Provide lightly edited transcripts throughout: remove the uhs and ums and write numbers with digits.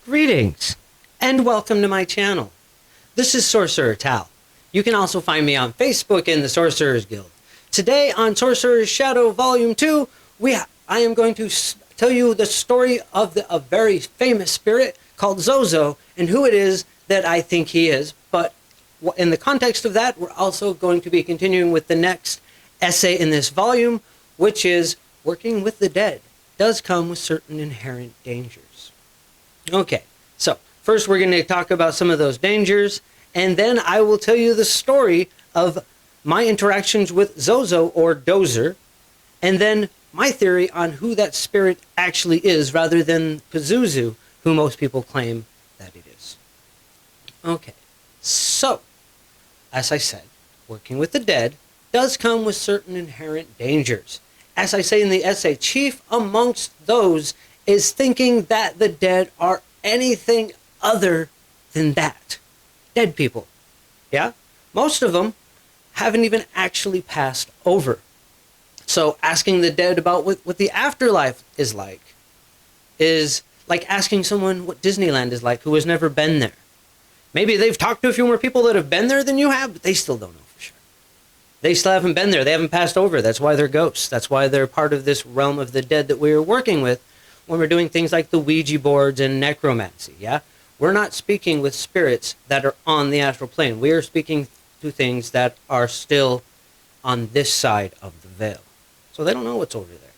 Greetings, and welcome to my channel. This is Sorcerer Tal. You can also find me on Facebook in the Sorcerer's Guild. Today on Sorcerer's Shadow Volume 2, I am going to tell you the story of a very famous spirit called ZoZo and who it is that I think he is. But in the context of that, we're also going to be continuing with the next essay in this volume, which is working with the dead does come with certain inherent dangers. Okay, so first we're going to talk about some of those dangers, and then I will tell you the story of my interactions with ZoZo or Dozer, and then my theory on who that spirit actually is rather than Pazuzu, who most people claim that it is. Okay, so, as I said, working with the dead does come with certain inherent dangers. As I say in the essay, chief amongst those is thinking that the dead are anything other than that. Dead people. Yeah? Most of them haven't even actually passed over. So asking the dead about what the afterlife is like asking someone what Disneyland is like who has never been there. Maybe they've talked to a few more people that have been there than you have, but they still don't know for sure. They still haven't been there. They haven't passed over. That's why they're ghosts. That's why they're part of this realm of the dead that we are working with when we're doing things like the Ouija boards and necromancy, yeah? We're not speaking with spirits that are on the astral plane. We are speaking to things that are still on this side of the veil. So they don't know what's over there.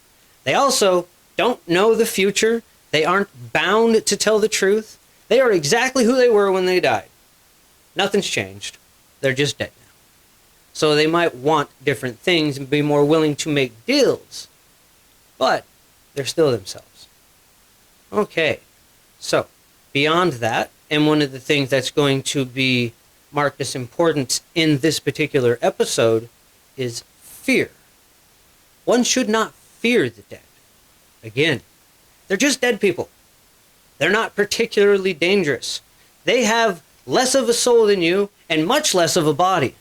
They also don't know the future. They aren't bound to tell the truth. They are exactly who they were when they died. Nothing's changed. They're just dead now. So they might want different things and be more willing to make deals, but they're still themselves. Okay, so beyond that, and one of the things that's going to be marked as important in this particular episode is fear. One should not fear the dead. Again, they're just dead people. They're not particularly dangerous. They have less of a soul than you and much less of a body.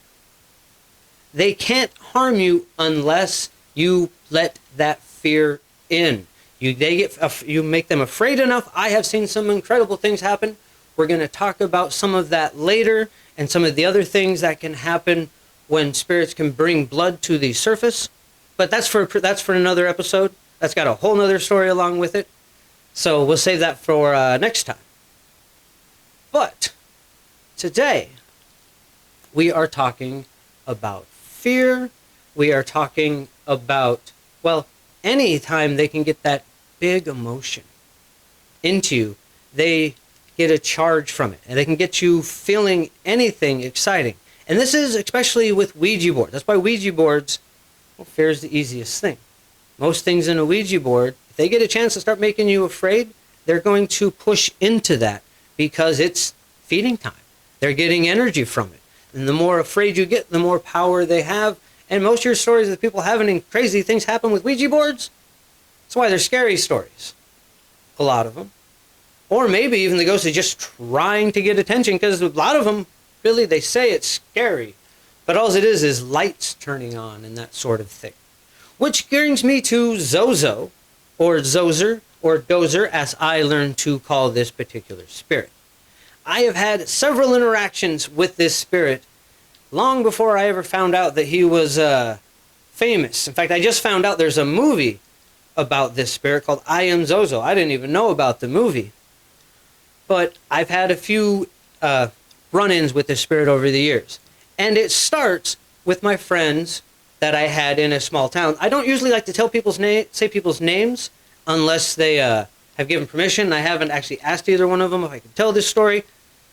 They can't harm you unless you let that fear in. You make them afraid enough. I have seen some incredible things happen. We're going to talk about some of that later and some of the other things that can happen when spirits can bring blood to the surface. But that's for another episode. That's got a whole other story along with it. So we'll save that for next time. But today we are talking about fear. We are talking about, well, anytime they can get that big emotion into you, they get a charge from it. And they can get you feeling anything exciting. And this is especially with Ouija boards. That's why Ouija boards, well, fear is the easiest thing. Most things in a Ouija board, if they get a chance to start making you afraid, they're going to push into that because it's feeding time. They're getting energy from it. And the more afraid you get, the more power they have. And most of your stories of people having crazy things happen with Ouija boards, that's why they're scary stories. A lot of them. Or maybe even the ghost is just trying to get attention, because a lot of them, really, they say it's scary. But all it is lights turning on and that sort of thing. Which brings me to ZoZo, or Zozer, or Dozer, as I learned to call this particular spirit. I have had several interactions with this spirit long before I ever found out that he was famous. In fact, I just found out there's a movie about this spirit called I Am ZoZo. I didn't even know about the movie. But I've had a few run-ins with this spirit over the years. And it starts with my friends that I had in a small town. I don't usually like to tell say people's names unless they have given permission. I haven't actually asked either one of them if I could tell this story.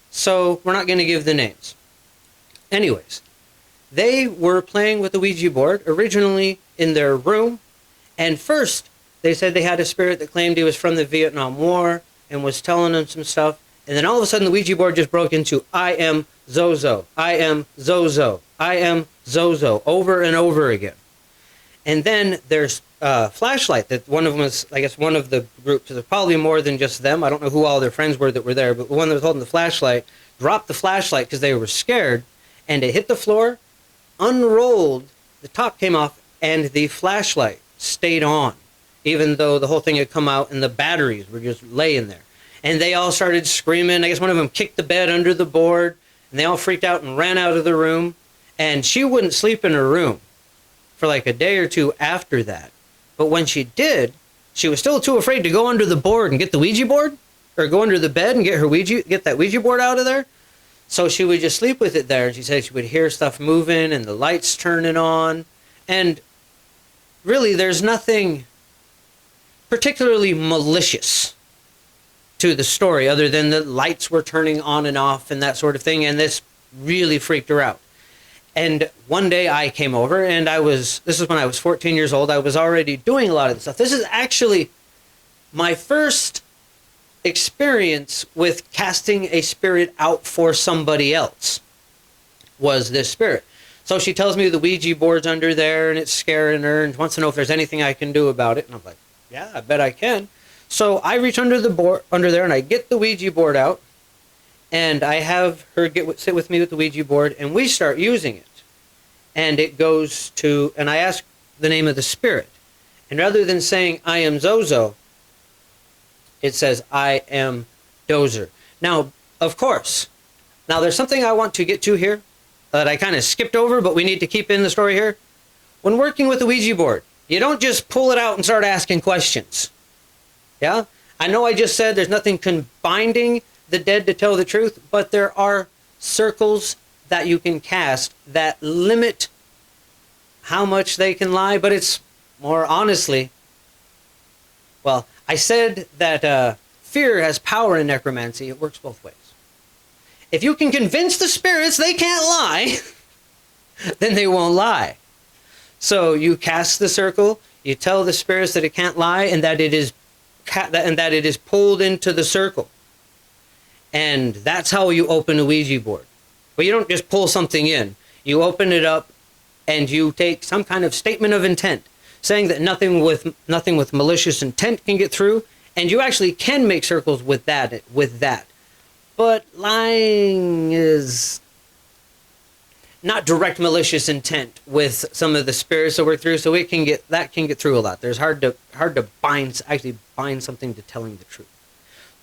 So we're not going to give the names. Anyways, they were playing with the Ouija board originally in their room, and first they said they had a spirit that claimed he was from the Vietnam War and was telling them some stuff, and then all of a sudden the Ouija board just broke into I am ZoZo, I am ZoZo, I am ZoZo, over and over again. And then there's a flashlight that one of them was, I guess, one of the groups, there's probably more than just them, I don't know who all their friends were that were there, but the one that was holding the flashlight dropped the flashlight because they were scared, and it hit the floor, unrolled, the top came off, and the flashlight stayed on, even though the whole thing had come out and the batteries were just laying there. And they all started screaming. I guess one of them kicked the bed under the board, and they all freaked out and ran out of the room. And she wouldn't sleep in her room for like a day or two after that. But when she did, she was still too afraid to go under the board and get the Ouija board, or go under the bed and get that Ouija board out of there. So she would just sleep with it there. And she said she would hear stuff moving and the lights turning on. And really, there's nothing particularly malicious to the story other than the lights were turning on and off and that sort of thing. And this really freaked her out. And one day I came over, and this is when I was 14 years old. I was already doing a lot of this stuff. This is actually my first experience with casting a spirit out for somebody else, was this spirit. So she tells me the Ouija board's under there, and it's scaring her, and wants to know if there's anything I can do about it. And I'm like, yeah, I bet I can. So I reach under there, and I get the Ouija board out, and I have her sit with me with the Ouija board, and we start using it. And it goes to, and I ask the name of the spirit. And rather than saying, I am ZoZo, it says, I am Dozer. Now, of course, there's something I want to get to here that I kind of skipped over, but we need to keep in the story here. When working with the Ouija board, you don't just pull it out and start asking questions. Yeah? I know I just said there's nothing binding the dead to tell the truth, but there are circles that you can cast that limit how much they can lie, but it's more honestly, well, I said that fear has power in necromancy. It works both ways. If you can convince the spirits they can't lie, then they won't lie. So you cast the circle, you tell the spirits that it can't lie, and that it is pulled into the circle. And that's how you open a Ouija board. But you don't just pull something in. You open it up and you take some kind of statement of intent, saying that nothing with malicious intent can get through, and you actually can make circles with that. But lying is not direct malicious intent with some of the spirits that work through, so that can get through a lot. There's hard to bind something to telling the truth.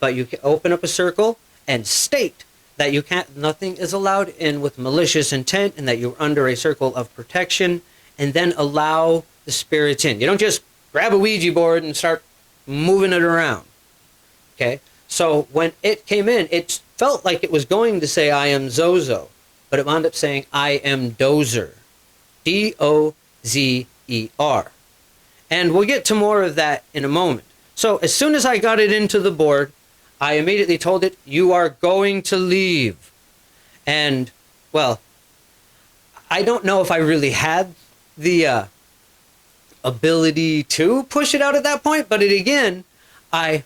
But you can open up a circle and state that nothing is allowed in with malicious intent, and that you're under a circle of protection, and then allow the spirits in. You don't just grab a Ouija board and start moving it around. Okay? So when it came in, it felt like it was going to say, I am ZoZo, but it wound up saying, I am Dozer. D-O-Z-E-R. And we'll get to more of that in a moment. So as soon as I got it into the board, I immediately told it, you are going to leave. And, well, I don't know if I really had the ability to push it out at that point, but I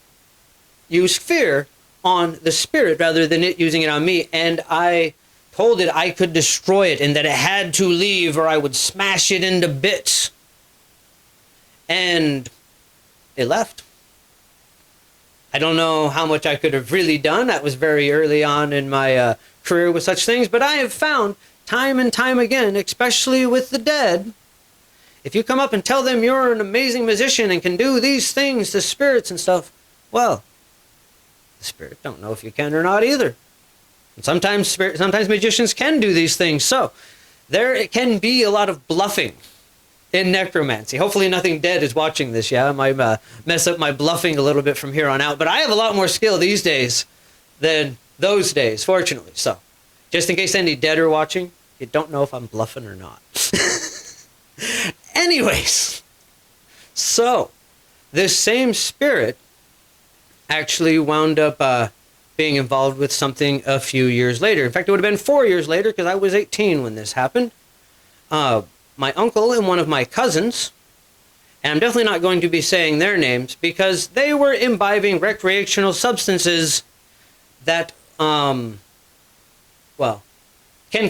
used fear on the spirit rather than it using it on me, and I told it I could destroy it and that it had to leave or I would smash it into bits. And it left. I don't know how much I could have really done. That was very early on in my career with such things, but I have found time and time again, especially with the dead, if you come up and tell them you're an amazing musician and can do these things to spirits and stuff, well, the spirit don't know if you can or not either. And sometimes magicians can do these things. So there can be a lot of bluffing in necromancy. Hopefully nothing dead is watching this. Yeah, I might mess up my bluffing a little bit from here on out. But I have a lot more skill these days than those days, fortunately. So just in case any dead are watching, you don't know if I'm bluffing or not. Anyways, so this same spirit actually wound up being involved with something a few years later. In fact, it would have been 4 years later because I was 18 when this happened. My uncle and one of my cousins, and I'm definitely not going to be saying their names because they were imbibing recreational substances that, can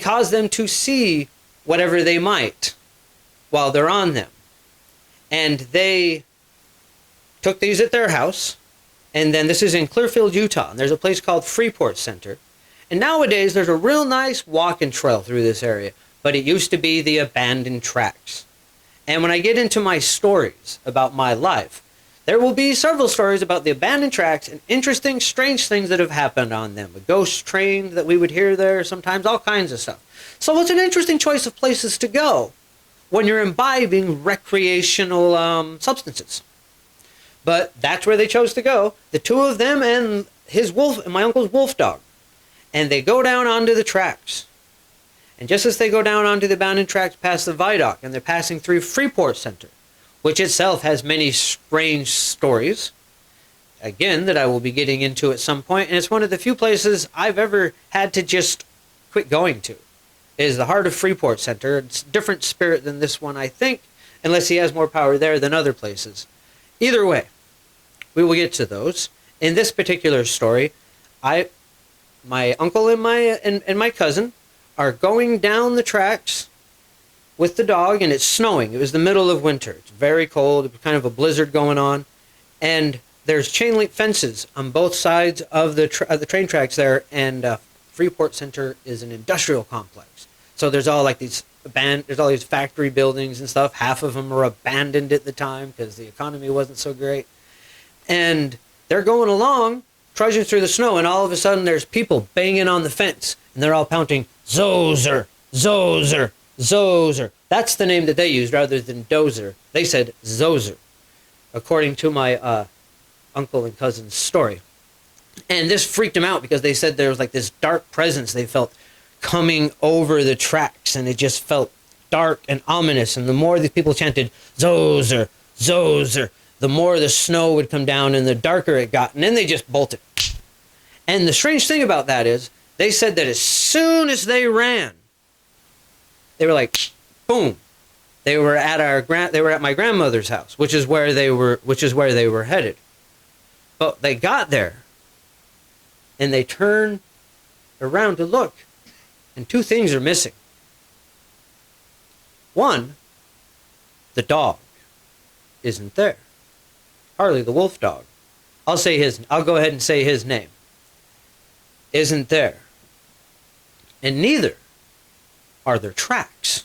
cause them to see whatever they might while they're on them. And they took these at their house, and then this is in Clearfield, Utah, and there's a place called Freeport Center. And nowadays, there's a real nice walking trail through this area, but it used to be the abandoned tracks. And when I get into my stories about my life, there will be several stories about the abandoned tracks and interesting, strange things that have happened on them. A ghost train that we would hear there sometimes, all kinds of stuff. So it's an interesting choice of places to go when you're imbibing recreational substances. But that's where they chose to go. The two of them and his wolf, and my uncle's wolf dog. And they go down onto the tracks. And just as they go down onto the abandoned tracks past the viaduct, and they're passing through Freeport Center, which itself has many strange stories, again, that I will be getting into at some point, and it's one of the few places I've ever had to just quit going to, is the heart of Freeport Center. It's a different spirit than this one, I think, unless he has more power there than other places. Either way, we will get to those. In this particular story, my uncle and my cousin are going down the tracks with the dog, and it's snowing. It was the middle of winter. It's very cold. It was kind of a blizzard going on. And there's chain link fences on both sides of the train tracks there, and Freeport Center is an industrial complex. So there's all like there's all these factory buildings and stuff. Half of them are abandoned at the time because the economy wasn't so great. And they're going along, trudging through the snow, and all of a sudden there's people banging on the fence, and they're all pounding, "Zozer, Zozer, Zozer." That's the name that they used rather than dozer. They said Zozer, according to my uncle and cousin's story. And this freaked them out because they said there was like this dark presence they felt coming over the tracks, and it just felt dark and ominous. And the more these people chanted, "Zozer, Zozer," the more the snow would come down and the darker it got. And then they just bolted. And the strange thing about that is, they said that as soon as they ran, they were like, boom. They were at my grandmother's house, which is where they were headed. But they got there, and they turned around to look, and two things are missing. One, the dog isn't there. Harley, the wolf dog. I'll go ahead and say his name. Isn't there. And neither are there tracks.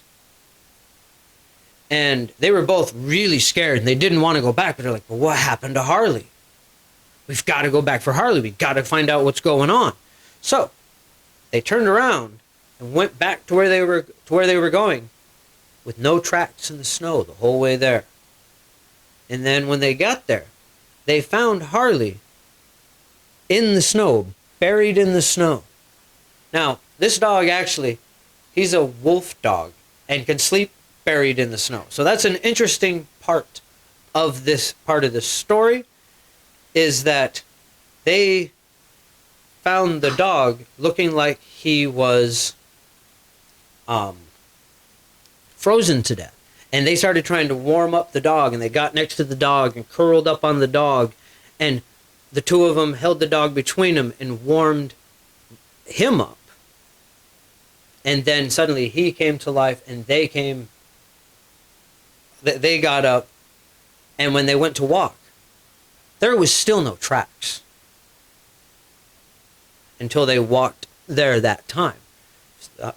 And they were both really scared, and they didn't want to go back, but they're like, "Well, what happened to Harley? We've got to go back for Harley. We've got to find out what's going on." So they turned around and went back to where they were going, with no tracks in the snow the whole way there. And then when they got there, they found Harley in the snow, buried in the snow. Now, this dog actually, he's a wolf dog and can sleep buried in the snow. So that's an interesting part of this story, is that they found the dog looking like he was frozen to death. And they started trying to warm up the dog, and they got next to the dog and curled up on the dog, and the two of them held the dog between them and warmed him up. And then suddenly he came to life, and they got up, and when they went to walk, there was still no tracks until they walked there that time.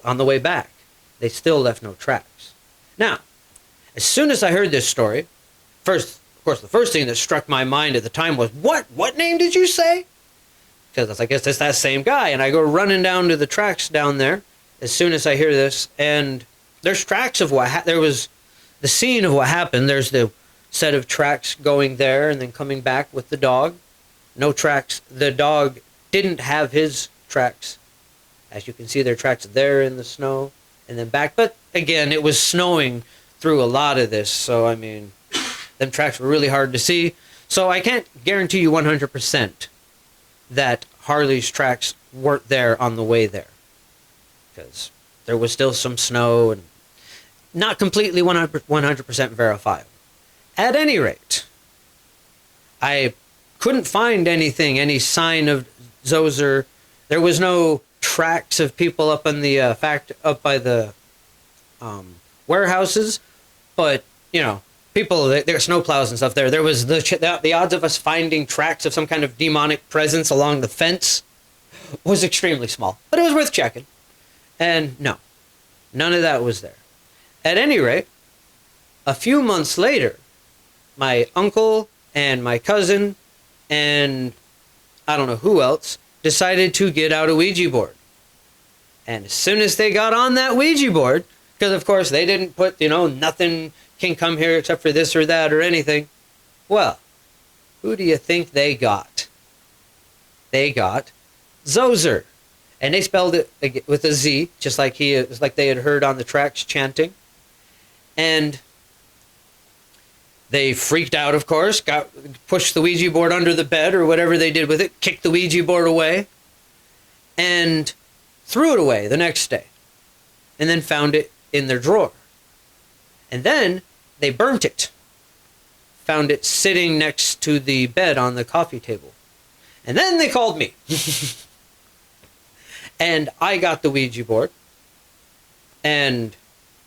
On the way back, they still left no tracks. Now, as soon as I heard this story, of course, the first thing that struck my mind at the time was, what name did you say? Because I guess it's that same guy. And I go running down to the tracks down there as soon as I hear this. And there's tracks of there was the scene of what happened. There's the set of tracks going there and then coming back with the dog. No tracks. The dog didn't have his tracks. As you can see, there are tracks there in the snow and then back. But again, it was snowing through a lot of this, so I mean, them tracks were really hard to see. So I can't guarantee you 100% that Harley's tracks weren't there on the way there, because there was still some snow and not completely 100% verifiable. At any rate, I couldn't find any sign of Zozer. There was no tracks of people up in the up by the warehouses. But, people, there are snowplows and stuff there. There was the odds of us finding tracks of some kind of demonic presence along the fence was extremely small. But it was worth checking. And no, none of that was there. At any rate, a few months later, my uncle and my cousin and I don't know who else decided to get out a Ouija board. And as soon as they got on that Ouija board, because of course they didn't put, nothing can come here except for this or that or anything. Well, who do you think they got? They got ZoZo. And they spelled it with a Z, just like they had heard on the tracks chanting. And they freaked out, of course, pushed the Ouija board under the bed or whatever they did with it, kicked the Ouija board away, and threw it away the next day. And then found it in their drawer. And then they burnt it. Found it sitting next to the bed on the coffee table. And then they called me. And I got the Ouija board. And,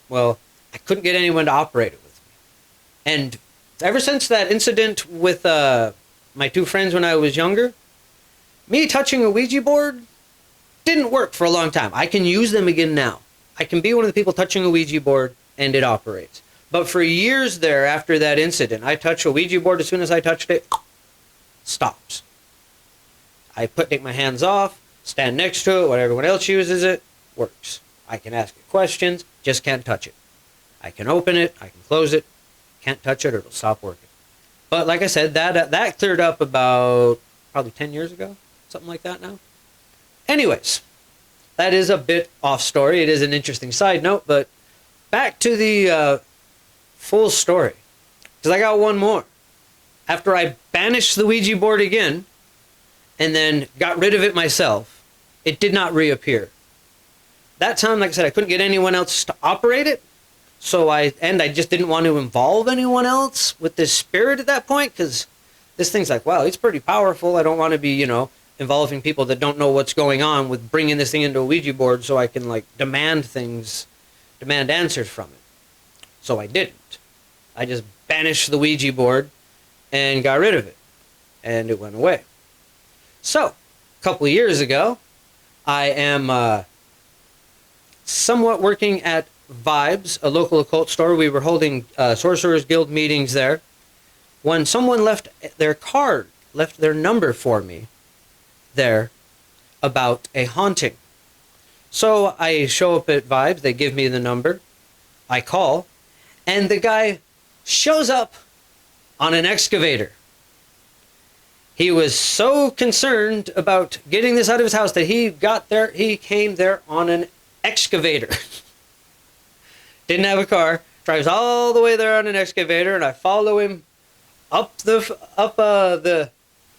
well, I couldn't get anyone to operate it with me. And ever since that incident with my two friends when I was younger, me touching a Ouija board didn't work for a long time. I can use them again now. I can be one of the people touching a Ouija board and it operates. But for years there after that incident, I touch a Ouija board, as soon as I touched it, stops. I take my hands off, stand next to it, when everyone else uses it, works. I can ask it questions, just can't touch it. I can open it, I can close it, can't touch it or it'll stop working. But like I said, that cleared up about probably 10 years ago, something like that now. Anyways, that is a bit off story. It is an interesting side note, but back to the full story. Because I got one more. After I banished the Ouija board again, and then got rid of it myself, it did not reappear. That time, like I said, I couldn't get anyone else to operate it. So I just didn't want to involve anyone else with this spirit at that point, because this thing's like, wow, it's pretty powerful. I don't want to be, involving people that don't know what's going on with bringing this thing into a Ouija board so I can, demand answers from it. So I didn't. I just banished the Ouija board and got rid of it. And it went away. So, a couple of years ago, I am somewhat working at Vibes, a local occult store. We were holding Sorcerers Guild meetings there when someone left their number for me there about a haunting. So I show up at Vibes, they give me the number, I call, and the guy shows up on an excavator. He was so concerned about getting this out of his house that he came there on an excavator. Didn't have a car, drives all the way there on an excavator, and I follow him up the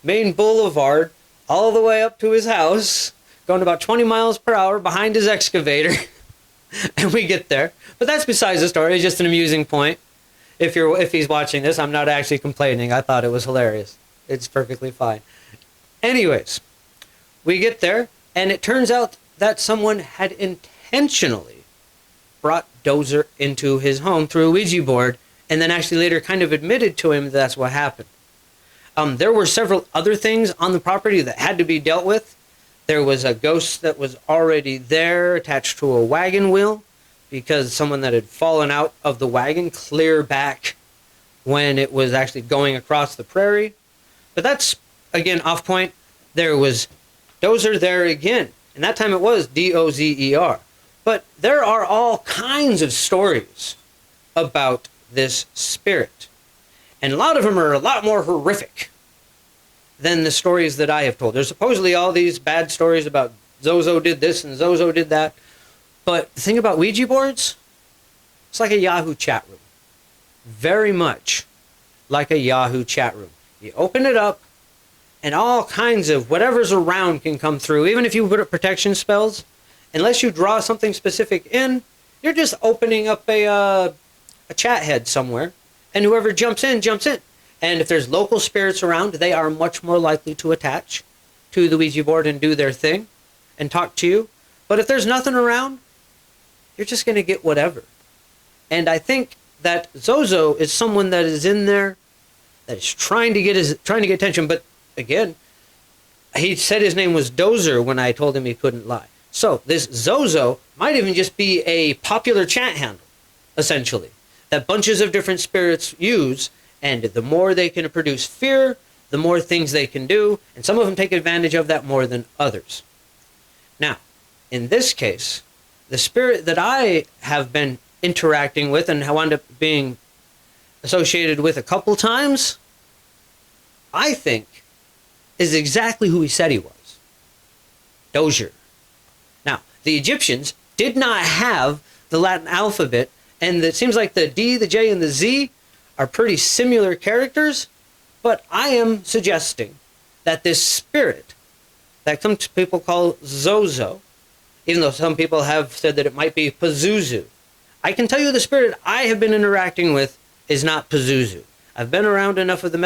main boulevard, all the way up to his house, going about 20 miles per hour behind his excavator, and we get there. But that's besides the story. It's just an amusing point. If he's watching this, I'm not actually complaining. I thought it was hilarious. It's perfectly fine. Anyways, we get there, and it turns out that someone had intentionally brought Dozer into his home through a Ouija board, and then actually later kind of admitted to him that's what happened. There were several other things on the property that had to be dealt with. There was a ghost that was already there attached to a wagon wheel because someone that had fallen out of the wagon clear back when it was actually going across the prairie. But that's, again, off point. There was Dozer there again. And that time it was D-O-Z-E-R. But there are all kinds of stories about this spirit. And a lot of them are a lot more horrific than the stories that I have told. There's supposedly all these bad stories about ZoZo did this and ZoZo did that. But the thing about Ouija boards, it's like a Yahoo chat room. Very much like a Yahoo chat room. You open it up, and all kinds of whatever's around can come through. Even if you put up protection spells, unless you draw something specific in, you're just opening up a chat head somewhere. And whoever jumps in, jumps in. And if there's local spirits around, they are much more likely to attach to the Ouija board and do their thing and talk to you. But if there's nothing around, you're just going to get whatever. And I think that ZoZo is someone that is in there that is trying to get attention. But again, he said his name was Dozer when I told him he couldn't lie. So this ZoZo might even just be a popular chat handle, essentially, that bunches of different spirits use, And the more they can produce fear, the more things they can do. And some of them take advantage of that more than others. Now, in this case, the spirit that I have been interacting with and wound up being associated with a couple times, I think, is exactly who he said he was. Dozier. Now, the Egyptians did not have the Latin alphabet, and it seems like the D, the J, and the Z are pretty similar characters, but I am suggesting that this spirit that some people call ZoZo, even though some people have said that it might be Pazuzu, I can tell you the spirit I have been interacting with is not Pazuzu. I've been around enough of the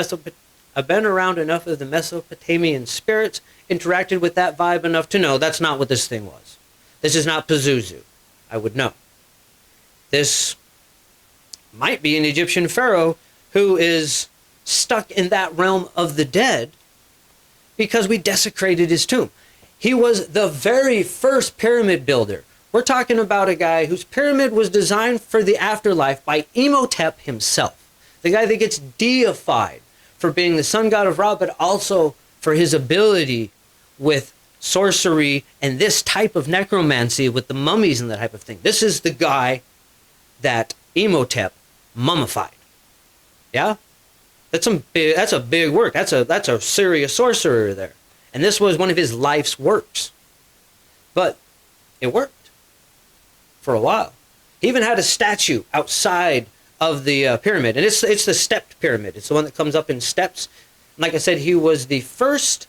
Mesopotamian spirits, interacted with that vibe enough to know that's not what this thing was. This is not Pazuzu. I would know. This might be an Egyptian pharaoh who is stuck in that realm of the dead because we desecrated his tomb. He was the very first pyramid builder. We're talking about a guy whose pyramid was designed for the afterlife by Imhotep himself. The guy that gets deified for being the sun god of Ra, but also for his ability with sorcery and this type of necromancy with the mummies and that type of thing. This is the guy that Imhotep mummified. Yeah? That's a big work. That's a serious sorcerer there. And this was one of his life's works. But it worked for a while. He even had a statue outside of the pyramid. And it's the stepped pyramid. It's the one that comes up in steps. Like I said, he was the first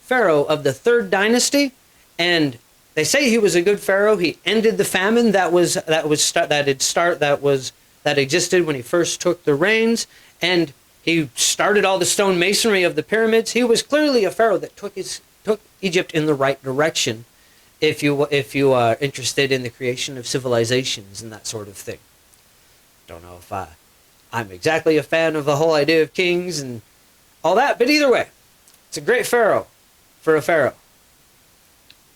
pharaoh of the third dynasty. And they say he was a good pharaoh. He ended the famine that existed when he first took the reins. And he started all the stone masonry of the pyramids. He was clearly a pharaoh that took Egypt in the right direction. If you are interested in the creation of civilizations and that sort of thing. Don't know if I'm exactly a fan of the whole idea of kings and all that, but either way, it's a great pharaoh for a pharaoh.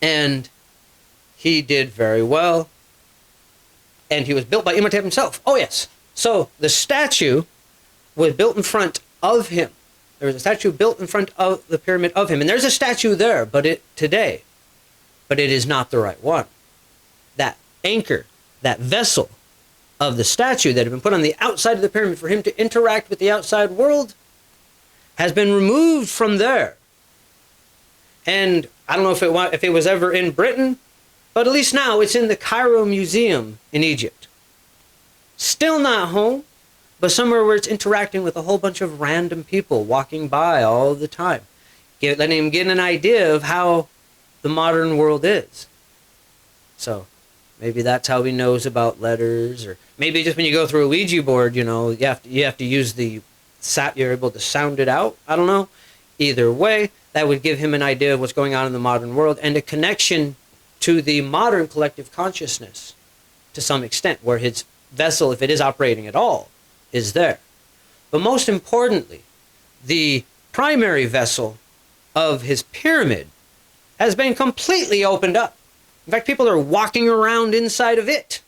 And he did very well. And he was built by Imhotep himself. Oh yes. So the statue was built in front of him. There was a statue built in front of the pyramid of him. And there's a statue there, but it is not the right one. That anchor, that vessel of the statue that had been put on the outside of the pyramid for him to interact with the outside world has been removed from there. And I don't know if it was ever in Britain, but at least now it's in the Cairo Museum in Egypt. Still not home, but somewhere where it's interacting with a whole bunch of random people walking by all the time. Letting him get an idea of how the modern world is. So maybe that's how he knows about letters, or maybe just when you go through a Ouija board, you have to use you're able to sound it out. I don't know. Either way, that would give him an idea of what's going on in the modern world and a connection to the modern collective consciousness to some extent, where his vessel, if it is operating at all, is there. But most importantly, the primary vessel of his pyramid has been completely opened up. In fact, people are walking around inside of it.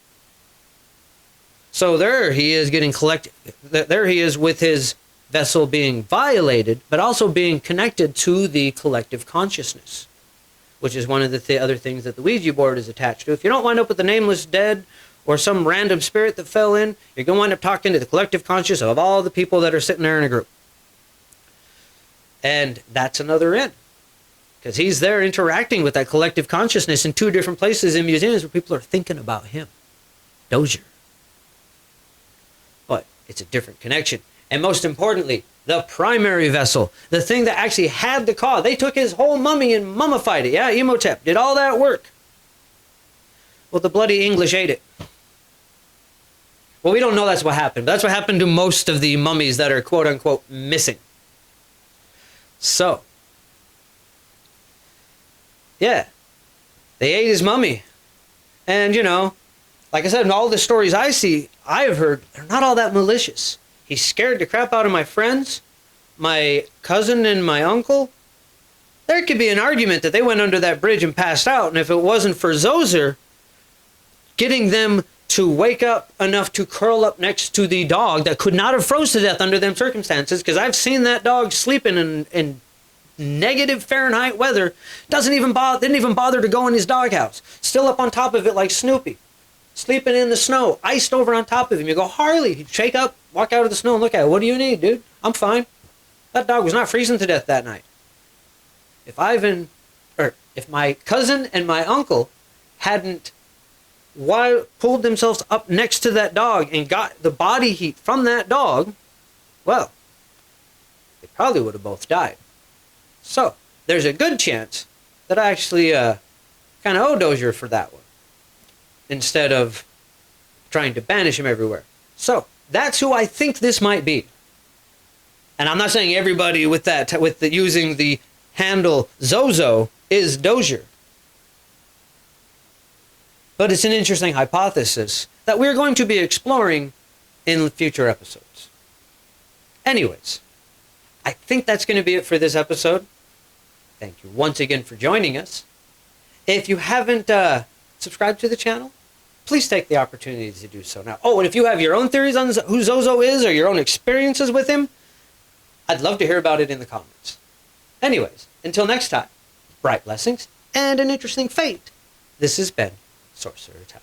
So there he is getting collected. There he is with his vessel being violated, but also being connected to the collective consciousness, which is one of the other things that the Ouija board is attached to. If you don't wind up with the nameless dead or some random spirit that fell in, you're going to wind up talking to the collective conscious of all the people that are sitting there in a group. And that's another end. Because he's there interacting with that collective consciousness in two different places in museums where people are thinking about him. Dozier. But it's a different connection. And most importantly, the primary vessel, the thing that actually had the cause. They took his whole mummy and mummified it. Yeah, Imhotep did all that work. Well, the bloody English ate it. Well, we don't know that's what happened. But that's what happened to most of the mummies that are quote-unquote missing. So, yeah, they ate his mummy. And, like I said, in all the stories I have heard, they're not all that malicious. He scared the crap out of my friends, my cousin and my uncle. There could be an argument that they went under that bridge and passed out, and if it wasn't for ZoZo getting them to wake up enough to curl up next to the dog that could not have froze to death under them circumstances, because I've seen that dog sleeping in negative Fahrenheit weather, didn't even bother to go in his doghouse, still up on top of it like Snoopy, sleeping in the snow, iced over on top of him. You go, Harley, he'd shake up, walk out of the snow and look at it. What do you need, dude? I'm fine. That dog was not freezing to death that night. If my cousin and my uncle hadn't pulled themselves up next to that dog and got the body heat from that dog, well, they probably would have both died. So, there's a good chance that I actually kind of owe Dozier for that one, instead of trying to banish him everywhere. So, that's who I think this might be. And I'm not saying everybody using the handle ZoZo is Dozier. But it's an interesting hypothesis that we're going to be exploring in future episodes. Anyways, I think that's going to be it for this episode. Thank you once again for joining us. If you haven't subscribed to the channel, please take the opportunity to do so now. Oh, and if you have your own theories on who ZoZo is or your own experiences with him, I'd love to hear about it in the comments. Anyways, until next time, bright blessings and an interesting fate. This has been Sorcerer Tao.